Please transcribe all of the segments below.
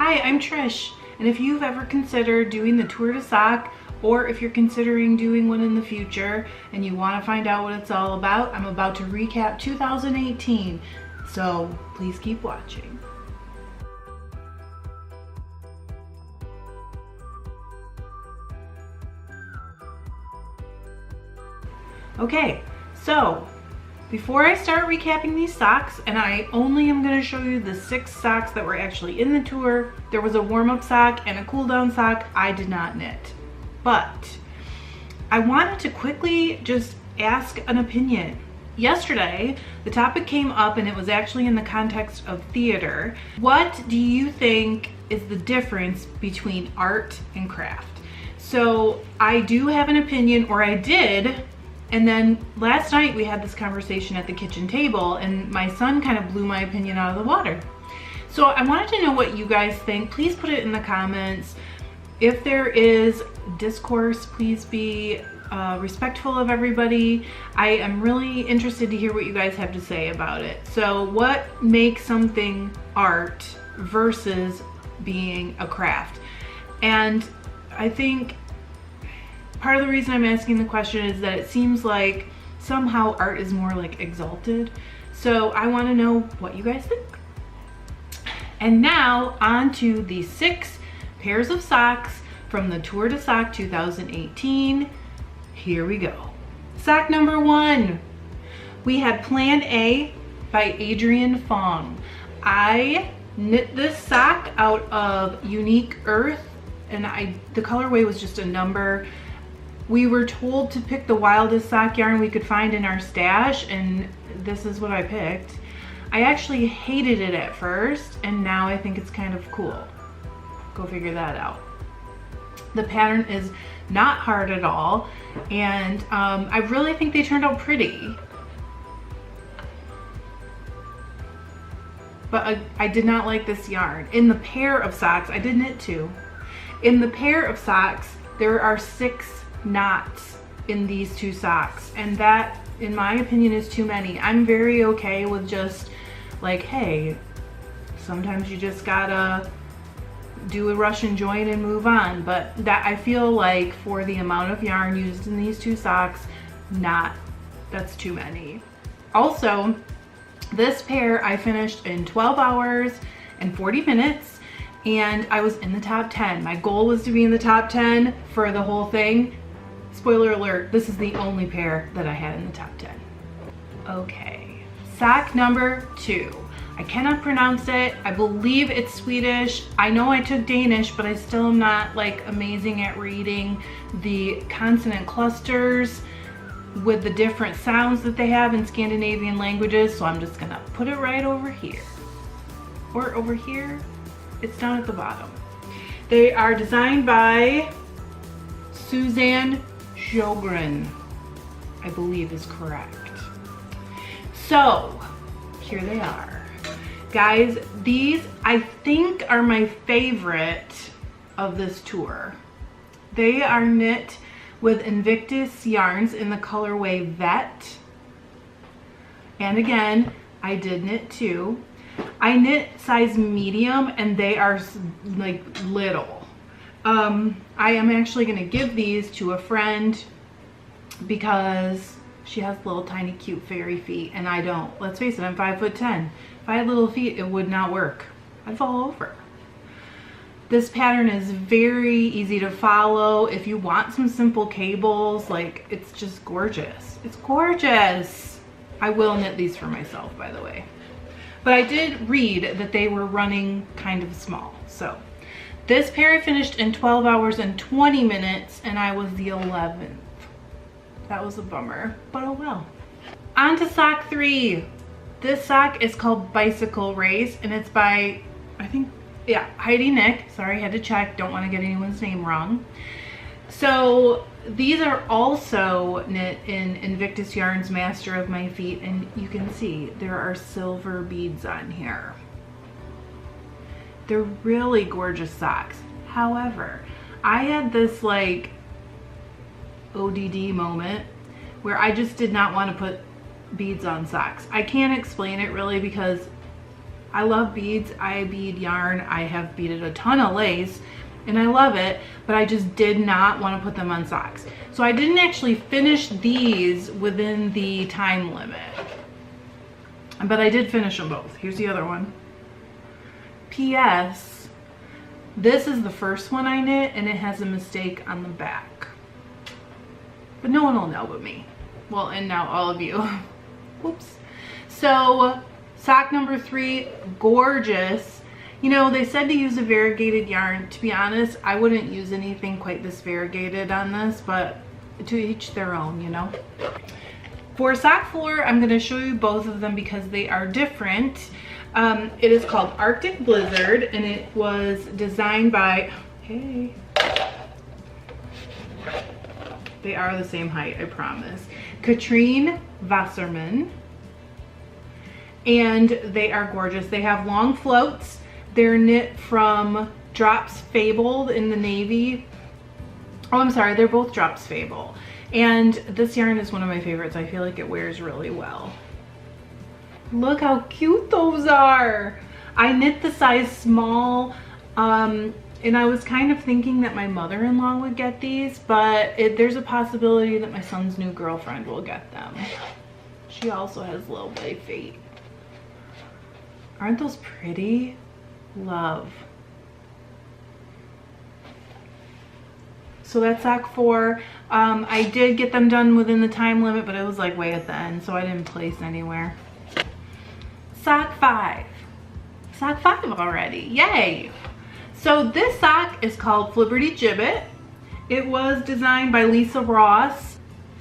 Hi, I'm Trish, and if you've ever considered doing the Tour de Sock, or if you're considering doing one in the future and you want to find out what it's all about, I'm about to recap 2018, so please keep watching. Okay, so before I start recapping these socks, and I only am going to show you the 6 socks that were actually in the tour. There was a warm-up sock and a cool-down sock. I did not knit. But I wanted to quickly just ask an opinion. Yesterday, the topic came up and it was actually in the context of theater. What do you think is the difference between art and craft? So I do have an opinion, or I did. And then last night we had this conversation at the kitchen table and my son kind of blew my opinion out of the water. So I wanted to know what you guys think. Please put it in the comments. If there is discourse, please be respectful of everybody. I am really interested to hear what you guys have to say about it. So what makes something art versus being a craft? And I think part of the reason I'm asking the question is that it seems like somehow art is more like exalted. So I want to know what you guys think. And now on to the 6 pairs of socks from the Tour de Sock 2018. Here we go. Sock number 1. We had Plan A by Adrienne Fong. I knit this sock out of Unique Earth, and the colorway was just a number. We were told to pick the wildest sock yarn we could find in our stash, and this is what I picked. I actually hated it at first, and now I think it's kind of cool. Go figure that out. The pattern is not hard at all, and I really think they turned out pretty. But I did not like this yarn. In the pair of socks, I did knit 2. In the pair of socks, there are 6 knots in these 2 socks, and that, in my opinion, is too many. I'm very okay with just like, hey, sometimes you just gotta do a Russian join and move on, but that, I feel like for the amount of yarn used in these 2 socks, that's too many. Also, this pair I finished in 12 hours and 40 minutes, and I was in the top 10. My goal was to be in the top 10 for the whole thing. Spoiler alert, this is the only pair that I had in the top 10. Okay, sock number 2. I cannot pronounce it. I believe it's Swedish. I know I took Danish, but I still am not like amazing at reading the consonant clusters with the different sounds that they have in Scandinavian languages, so I'm just gonna put it right over here. Or over here. It's down at the bottom. They are designed by Suzanne Sjogren, I believe is correct. So, here they are. Guys, these I think are my favorite of this tour. They are knit with Invictus yarns in the colorway Vet. And again, I did knit 2. I knit size medium, and they are like little. I am actually gonna give these to a friend because she has little tiny cute fairy feet and I don't. Let's face it, I'm 5'10". If I had little feet, it would not work. I'd fall over. This pattern is very easy to follow. If you want some simple cables, like, it's just gorgeous. It's gorgeous. I will knit these for myself, by the way. But I did read that they were running kind of small. So this pair I finished in 12 hours and 20 minutes, and I was the 11th. That was a bummer, but oh well. On to sock 3. This sock is called Bicycle Race, and it's by, I think, yeah, Heidi Nick. Sorry, I had to check. Don't want to get anyone's name wrong. So these are also knit in Invictus Yarns Master of My Feet, and you can see there are silver beads on here. They're really gorgeous socks. However, I had this like ODD moment where I just did not want to put beads on socks. I can't explain it really because I love beads. I bead yarn. I have beaded a ton of lace and I love it, but I just did not want to put them on socks. So I didn't actually finish these within the time limit, but I did finish them both. Here's the other one. P.S. This is the first one I knit and it has a mistake on the back. But no one will know but me. Well, and now all of you. Whoops. So, sock number 3, gorgeous. You know, they said to use a variegated yarn. To be honest, I wouldn't use anything quite this variegated on this, but to each their own, you know. For sock 4, I'm going to show you both of them because they are different. It is called Arctic Blizzard, and it was designed by, hey, they are the same height, I promise, Katrine Wasserman, and they are gorgeous. They have long floats. They're knit from Drops Fabled in the navy. Oh, I'm sorry, they're both Drops Fable. And this yarn is one of my favorites. I feel like it wears really well. Look how cute those are. I knit the size small, and I was kind of thinking that my mother-in-law would get these, but there's a possibility that my son's new girlfriend will get them. She also has little bitty feet. Aren't those pretty? Love. So that's sock 4. I did get them done within the time limit, but it was like way at the end, so I didn't place anywhere. Sock 5. Sock 5 already. Yay! So this sock is called Flibbertigibbet. It was designed by Lisa Ross.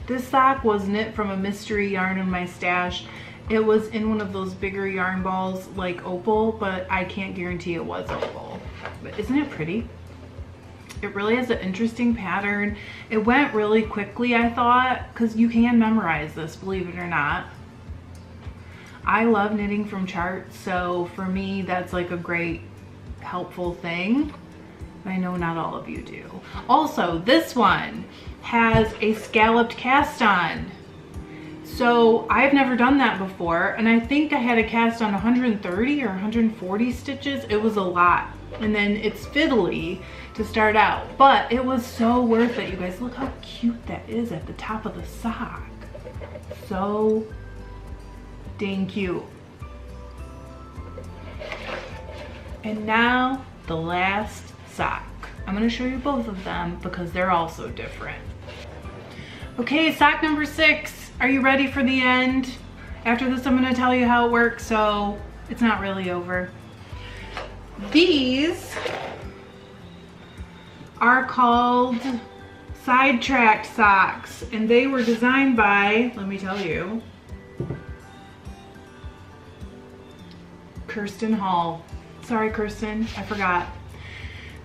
This sock was knit from a mystery yarn in my stash. It was in one of those bigger yarn balls like opal, but I can't guarantee it was opal. But isn't it pretty? It really has an interesting pattern. It went really quickly, I thought, because you can memorize this, believe it or not. I love knitting from charts, so for me that's like a great helpful thing. I know not all of you do. Also, this one has a scalloped cast on. So I've never done that before, and I think I had a cast on 130 or 140 stitches. It was a lot, and then it's fiddly to start out, but it was so worth it. You guys, look how cute that is at the top of the sock. So dang cute. And now the last sock. I'm going to show you both of them because they're also different. Okay, sock number 6. Are you ready for the end? After this, I'm going to tell you how it works, so it's not really over. These are called Sidetracked Socks, and they were designed by, let me tell you, Kirsten Hall. Sorry, Kirsten, I forgot.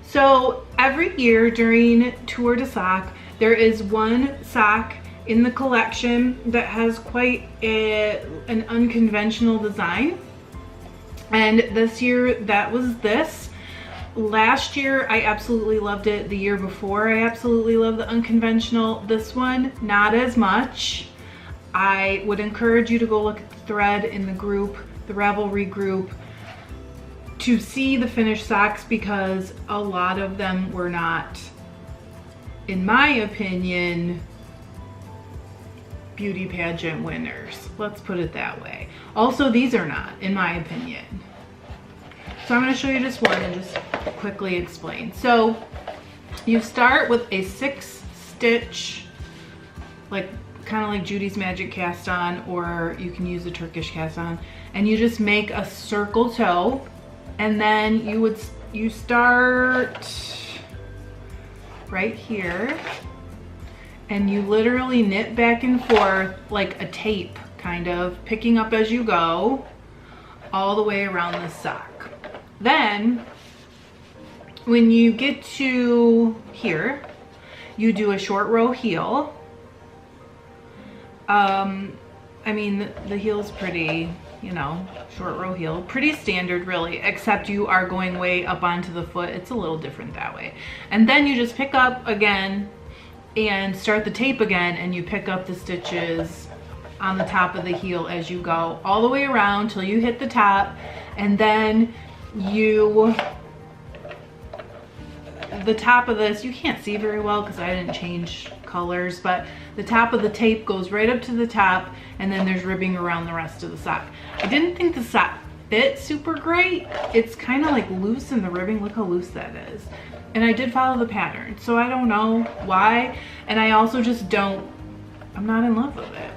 So every year during Tour de Sock, there is one sock in the collection that has quite an unconventional design. And this year that was this. Last year I absolutely loved it. The year before I absolutely loved the unconventional. This one, not as much. I would encourage you to go look at the thread in the group, the Ravelry group, to see the finished socks because a lot of them were not, in my opinion, beauty pageant winners. Let's put it that way. Also, these are not, in my opinion. So I'm going to show you just one and just quickly explain. So you start with a 6-stitch, like kind of like Judy's Magic cast on, or you can use a Turkish cast on, and you just make a circle toe, and then you start right here, and you literally knit back and forth like a tape, kind of picking up as you go all the way around the sock. Then when you get to here, you do a short row heel. I mean, the heel's pretty, you know, short row heel, pretty standard really, except you are going way up onto the foot. It's a little different that way. And then you just pick up again and start the tape again, and you pick up the stitches on the top of the heel as you go all the way around till you hit the top, And then the top of this, you can't see very well because I didn't change colors, but the top of the tape goes right up to the top, and then there's ribbing around the rest of the sock. I didn't think the sock fit super great. It's kind of like loose in the ribbing. Look how loose that is. And I did follow the pattern, so I don't know why. And I also just I'm not in love with it.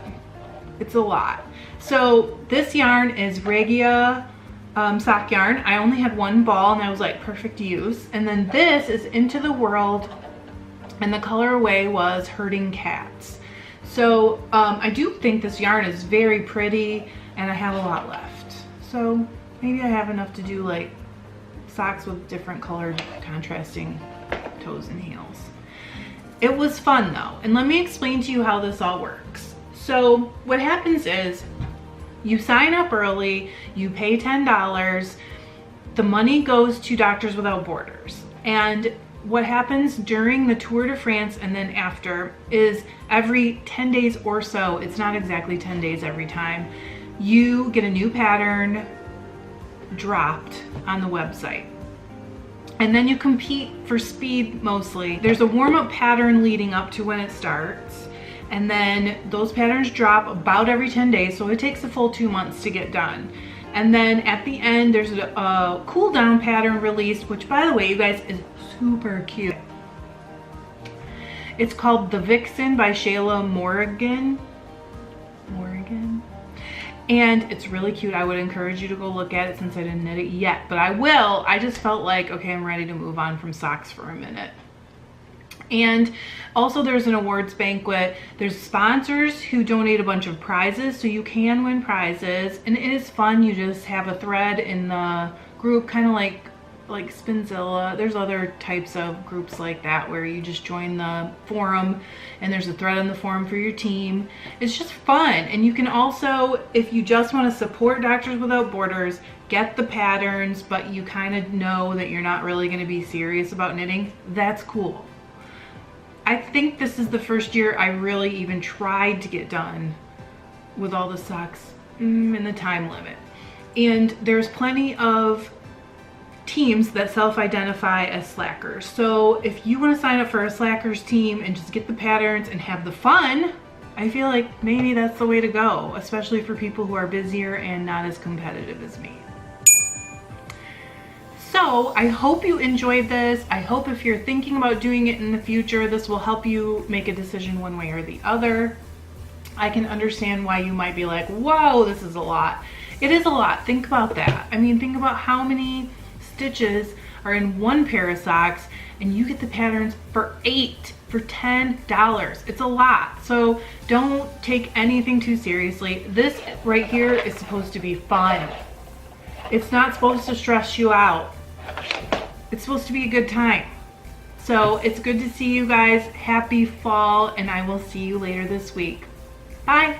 It's a lot. So this yarn is Regia sock yarn. I only had one ball and I was like, perfect use. And then this is Into the World, and the colorway was Herding Cats. So I do think this yarn is very pretty, and I have a lot left. So maybe I have enough to do like socks with different colored contrasting toes and heels. It was fun though, and let me explain to you how this all works. So what happens is you sign up early, you pay $10, the money goes to Doctors Without Borders. And what happens during the Tour de France and then after is every 10 days or so, it's not exactly 10 days every time, you get a new pattern dropped on the website. And then you compete for speed mostly. There's a warm-up pattern leading up to when it starts. And then those patterns drop about every 10 days, so it takes a full 2 months to get done. And then at the end, there's a cool down pattern released, which by the way, you guys, is super cute. It's called The Vixen by Shayla Morgan. And it's really cute. I would encourage you to go look at it since I didn't knit it yet, but I will. I just felt like, okay, I'm ready to move on from socks for a minute. And also there's an awards banquet. There's sponsors who donate a bunch of prizes, so you can win prizes. And it is fun. You just have a thread in the group, kind of like Spinzilla. There's other types of groups like that where you just join the forum and there's a thread in the forum for your team. It's just fun. And you can also, if you just want to support Doctors Without Borders, get the patterns, but you kind of know that you're not really going to be serious about knitting, that's cool. I think this is the first year I really even tried to get done with all the socks in the time limit. And there's plenty of teams that self-identify as slackers. So if you want to sign up for a slackers team and just get the patterns and have the fun, I feel like maybe that's the way to go, especially for people who are busier and not as competitive as me. So I hope you enjoyed this. I hope if you're thinking about doing it in the future, this will help you make a decision one way or the other. I can understand why you might be like, whoa, this is a lot. It is a lot. Think about that. I mean, think about how many stitches are in one pair of socks, and you get the patterns for $10. It's a lot. So don't take anything too seriously. This right here is supposed to be fun. It's not supposed to stress you out. It's supposed to be a good time. So it's good to see you guys. Happy fall, and I will see you later this week. Bye.